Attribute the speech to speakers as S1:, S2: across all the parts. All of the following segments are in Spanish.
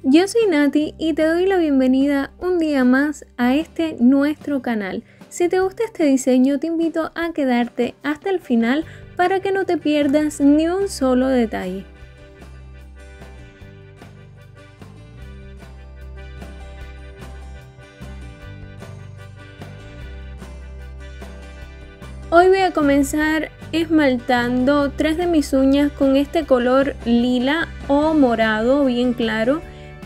S1: Yo soy Nati y te doy la bienvenida un día más a nuestro canal. Si te gusta este diseño, te invito a quedarte hasta el final para que no te pierdas ni un solo detalle. Hoy voy a comenzar esmaltando 3 de mis uñas con este color lila o morado bien claro,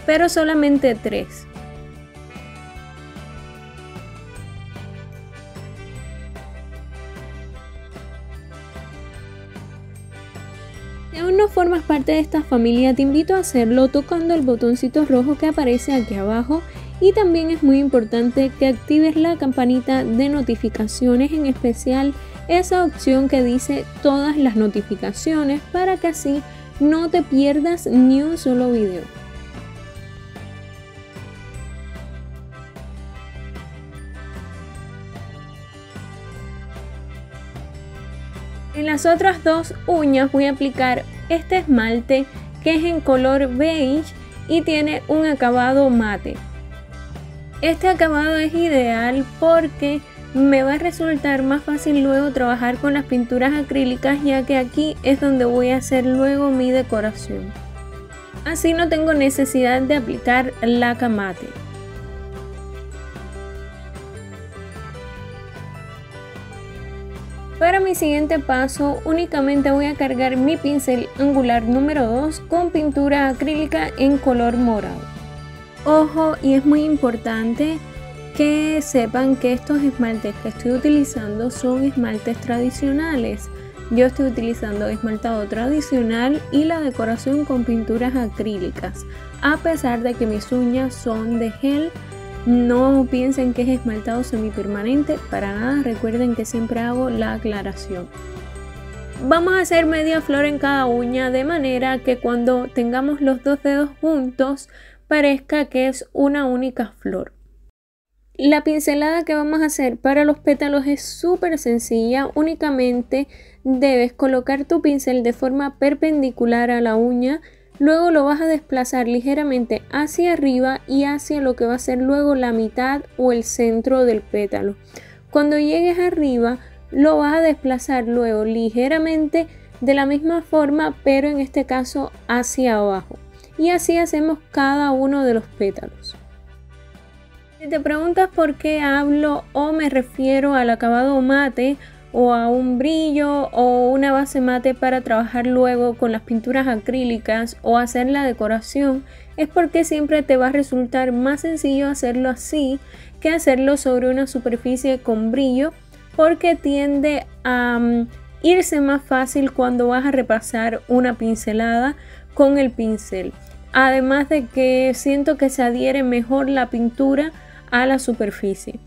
S1: pero solamente 3. Si aún no formas parte de esta familia, te invito a hacerlo tocando el botoncito rojo que aparece aquí abajo, y también es muy importante que actives la campanita de notificaciones, en especial esa opción que dice todas las notificaciones, para que así no te pierdas ni un solo video. En las otras 2 uñas voy a aplicar este esmalte que es en color beige y tiene un acabado mate. Este acabado es ideal porque me va a resultar más fácil luego trabajar con las pinturas acrílicas, ya que aquí es donde voy a hacer luego mi decoración. Así no tengo necesidad de aplicar laca mate. Para mi siguiente paso únicamente voy a cargar mi pincel angular número 2 con pintura acrílica en color morado. Ojo, y es muy importante que sepan que estos esmaltes que estoy utilizando son esmaltes tradicionales. Yo estoy utilizando esmaltado tradicional y la decoración con pinturas acrílicas. A pesar de que mis uñas son de gel, no piensen que es esmaltado semipermanente, para nada. Recuerden que siempre hago la aclaración. Vamos a hacer media flor en cada uña, de manera que cuando tengamos los 2 dedos juntos parezca que es una única flor. La pincelada que vamos a hacer para los pétalos es súper sencilla. Únicamente debes colocar tu pincel de forma perpendicular a la uña, luego lo vas a desplazar ligeramente hacia arriba y hacia lo que va a ser luego la mitad o el centro del pétalo. Cuando llegues arriba lo vas a desplazar luego ligeramente de la misma forma, pero en este caso hacia abajo. Y así hacemos cada uno de los pétalos. Si te preguntas por qué hablo o me refiero al acabado mate o a un brillo o una base mate para trabajar luego con las pinturas acrílicas o hacer la decoración, es porque siempre te va a resultar más sencillo hacerlo así que hacerlo sobre una superficie con brillo, porque tiende a irse más fácil cuando vas a repasar una pincelada con el pincel. Además de que siento que se adhiere mejor la pintura a la superficie.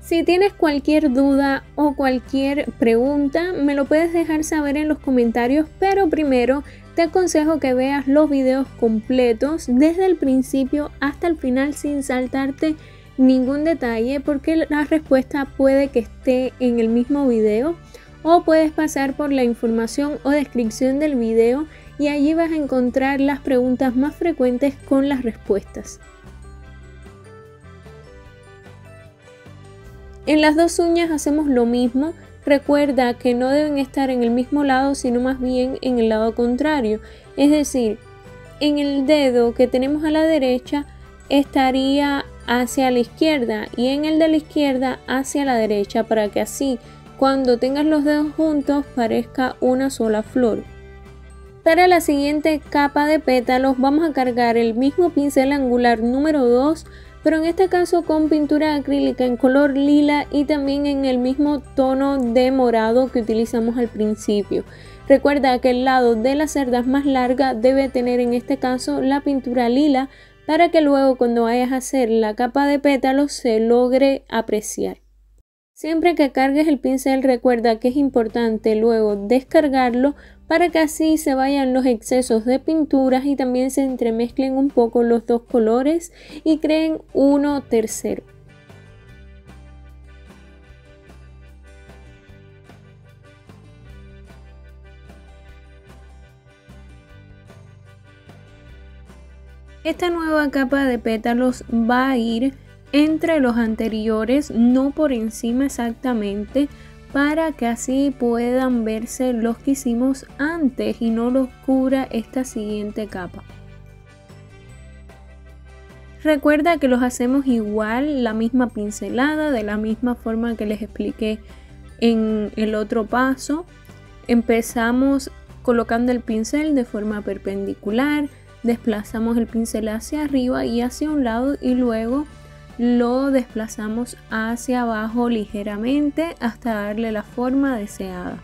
S1: Si tienes cualquier duda o cualquier pregunta, me lo puedes dejar saber en los comentarios, pero primero te aconsejo que veas los videos completos desde el principio hasta el final sin saltarte ningún detalle, porque la respuesta puede que esté en el mismo video, o puedes pasar por la información o descripción del video y allí vas a encontrar las preguntas más frecuentes con las respuestas. En las 2 uñas hacemos lo mismo. Recuerda que no deben estar en el mismo lado, sino más bien en el lado contrario. Es decir, en el dedo que tenemos a la derecha estaría hacia la izquierda y en el de la izquierda hacia la derecha, para que así cuando tengas los dedos juntos parezca una sola flor. Para la siguiente capa de pétalos vamos a cargar el mismo pincel angular número 2, pero en este caso con pintura acrílica en color lila y también en el mismo tono de morado que utilizamos al principio. Recuerda que el lado de las cerdas más larga debe tener en este caso la pintura lila, para que luego cuando vayas a hacer la capa de pétalos se logre apreciar. Siempre que cargues el pincel recuerda que es importante luego descargarlo, para que así se vayan los excesos de pinturas y también se entremezclen un poco los 2 colores y creen uno tercero. Esta nueva capa de pétalos va a ir entre los anteriores, no por encima exactamente, para que así puedan verse los que hicimos antes y no los cubra esta siguiente capa. Recuerda que los hacemos igual, la misma pincelada, de la misma forma que les expliqué en el otro paso. Empezamos colocando el pincel de forma perpendicular, desplazamos el pincel hacia arriba y hacia un lado y luego lo desplazamos hacia abajo ligeramente hasta darle la forma deseada.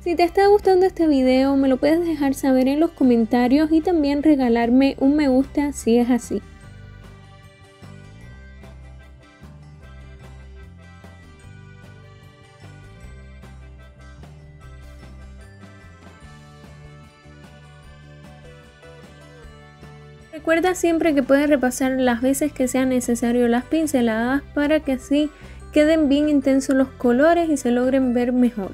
S1: Si te está gustando este video, me lo puedes dejar saber en los comentarios y también regalarme un me gusta si es así. Recuerda siempre que puedes repasar las veces que sea necesario las pinceladas para que así queden bien intensos los colores y se logren ver mejor.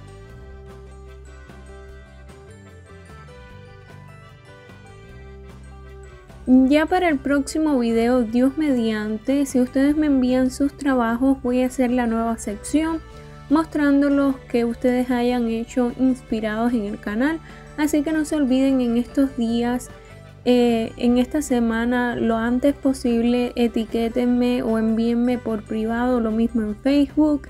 S1: Ya para el próximo video, Dios mediante, si ustedes me envían sus trabajos, voy a hacer la nueva sección mostrando los que ustedes hayan hecho inspirados en el canal. Así que no se olviden en estos días, en esta semana, lo antes posible, etiquétenme o envíenme por privado, lo mismo en Facebook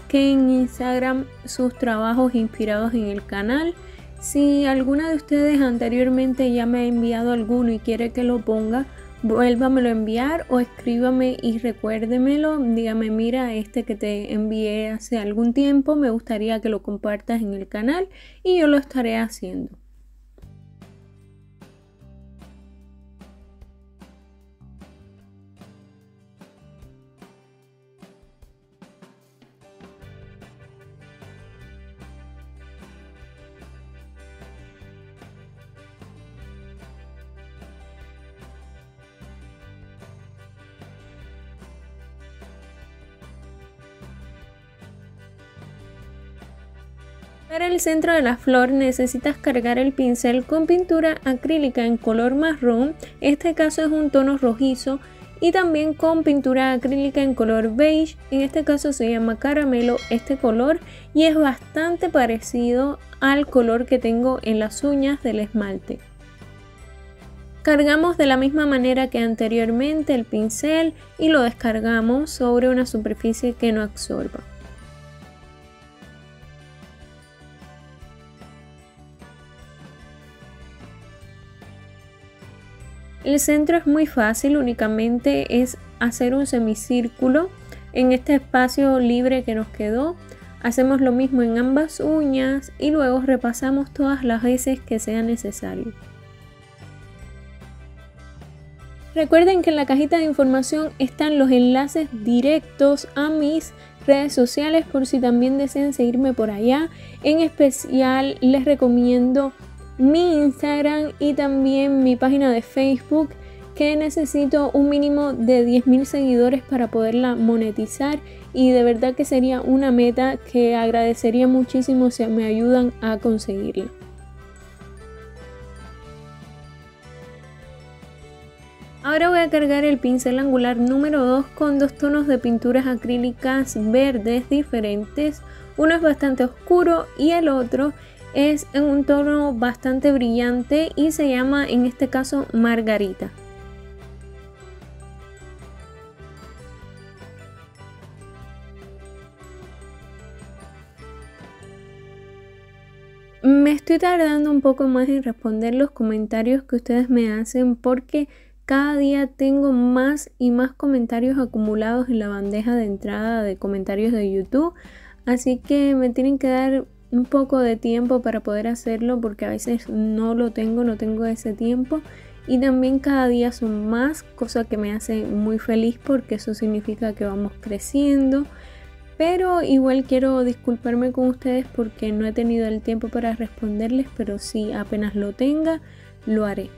S1: que en Instagram, sus trabajos inspirados en el canal. Si alguna de ustedes anteriormente ya me ha enviado alguno y quiere que lo ponga, vuélvamelo a enviar o escríbame y recuérdemelo. Dígame, mira, este que te envié hace algún tiempo, me gustaría que lo compartas en el canal y yo lo estaré haciendo. Para el centro de la flor necesitas cargar el pincel con pintura acrílica en color marrón, este caso es un tono rojizo, y también con pintura acrílica en color beige, en este caso se llama caramelo este color y es bastante parecido al color que tengo en las uñas del esmalte. Cargamos de la misma manera que anteriormente el pincel y lo descargamos sobre una superficie que no absorba. El centro es muy fácil, únicamente es hacer un semicírculo en este espacio libre que nos quedó. Hacemos lo mismo en ambas uñas y luego repasamos todas las veces que sea necesario. Recuerden que en la cajita de información están los enlaces directos a mis redes sociales por si también desean seguirme por allá. En especial les recomiendo mi Instagram y también mi página de Facebook, que necesito un mínimo de 10.000 seguidores para poderla monetizar y de verdad que sería una meta que agradecería muchísimo si me ayudan a conseguirla. Ahora voy a cargar el pincel angular número 2 con dos tonos de pinturas acrílicas verdes diferentes. Uno es bastante oscuro y el otro es en un tono bastante brillante y se llama en este caso Margarita. Me estoy tardando un poco más en responder los comentarios que ustedes me hacen porque cada día tengo más y más comentarios acumulados en la bandeja de entrada de comentarios de YouTube, así que me tienen que dar un poco de tiempo para poder hacerlo porque a veces no tengo ese tiempo y también cada día son más, cosa que me hace muy feliz porque eso significa que vamos creciendo, pero igual quiero disculparme con ustedes porque no he tenido el tiempo para responderles, pero sí, apenas lo tenga, lo haré.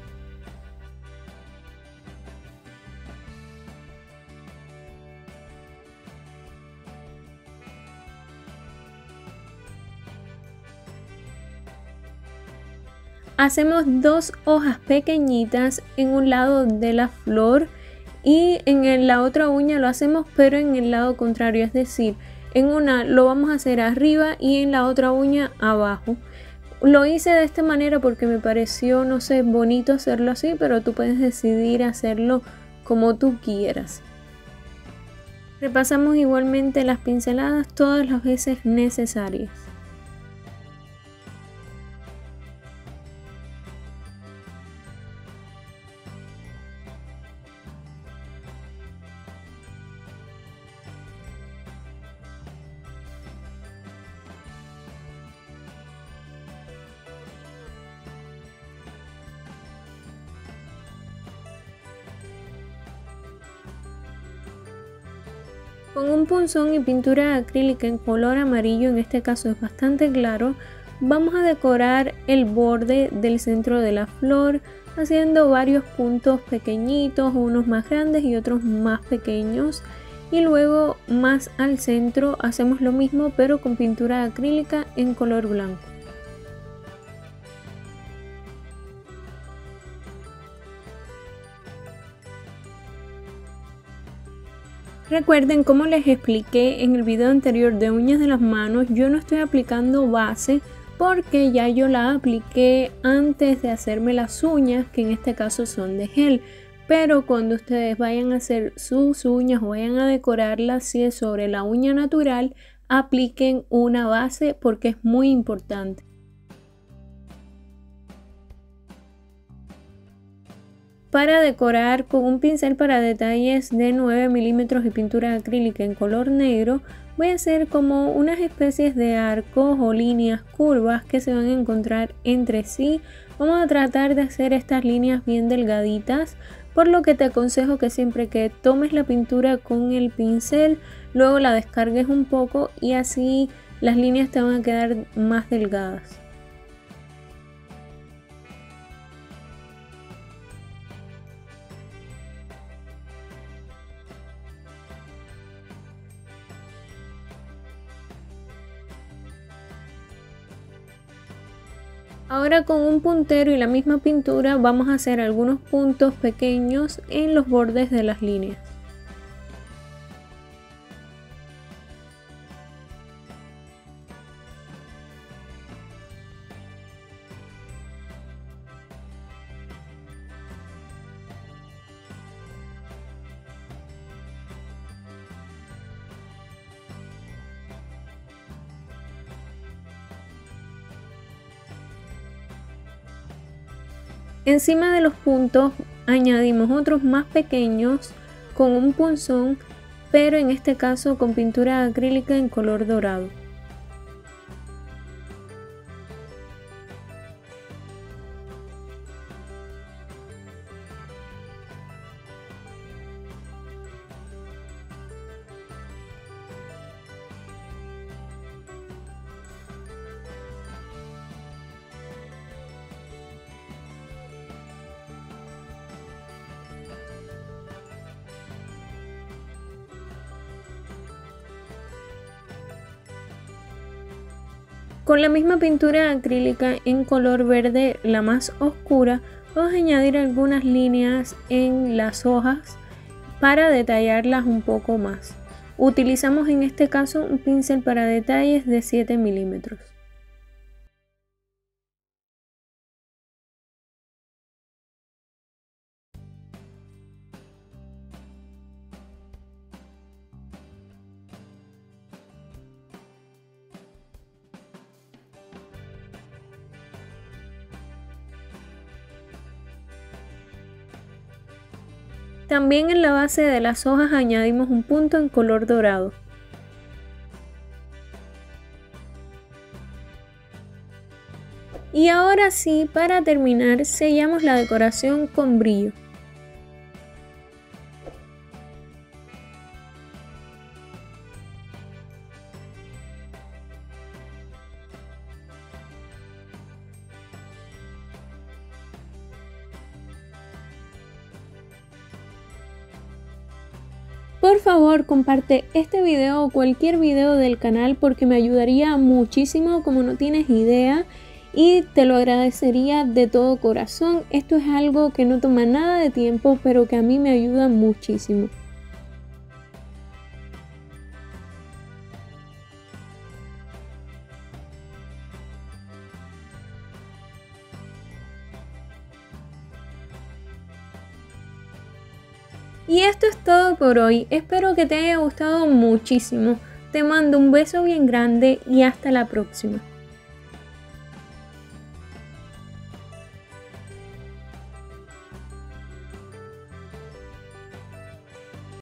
S1: Hacemos 2 hojas pequeñitas en un lado de la flor y en la otra uña lo hacemos pero en el lado contrario, es decir, en una lo vamos a hacer arriba y en la otra uña abajo. Lo hice de esta manera porque me pareció, no sé, bonito hacerlo así, pero tú puedes decidir hacerlo como tú quieras. Repasamos igualmente las pinceladas todas las veces necesarias. Con un punzón y pintura acrílica en color amarillo, en este caso es bastante claro, vamos a decorar el borde del centro de la flor haciendo varios puntos pequeñitos, unos más grandes y otros más pequeños, y luego más al centro hacemos lo mismo pero con pintura acrílica en color blanco. Recuerden, como les expliqué en el video anterior de uñas de las manos, yo no estoy aplicando base porque ya yo la apliqué antes de hacerme las uñas, que en este caso son de gel. Pero cuando ustedes vayan a hacer sus uñas o vayan a decorarlas, si es sobre la uña natural, apliquen una base porque es muy importante. Para decorar con un pincel para detalles de 9 milímetros y pintura acrílica en color negro, voy a hacer como unas especies de arcos o líneas curvas que se van a encontrar entre sí. Vamos a tratar de hacer estas líneas bien delgaditas, por lo que te aconsejo que siempre que tomes la pintura con el pincel, luego la descargues un poco y así las líneas te van a quedar más delgadas. Ahora con un puntero y la misma pintura vamos a hacer algunos puntos pequeños en los bordes de las líneas. Encima de los puntos añadimos otros más pequeños con un punzón, pero en este caso con pintura acrílica en color dorado. Con la misma pintura acrílica en color verde, la más oscura, vamos a añadir algunas líneas en las hojas para detallarlas un poco más. Utilizamos en este caso un pincel para detalles de 7 milímetros. También en la base de las hojas añadimos un punto en color dorado. Y ahora sí, para terminar, sellamos la decoración con brillo. Por favor, comparte este video o cualquier video del canal porque me ayudaría muchísimo, como no tienes idea. y te lo agradecería de todo corazón. Esto es algo que no toma nada de tiempo, pero que a mí me ayuda muchísimo. Y esto es todo por hoy. Espero que te haya gustado muchísimo. Te mando un beso bien grande y hasta la próxima.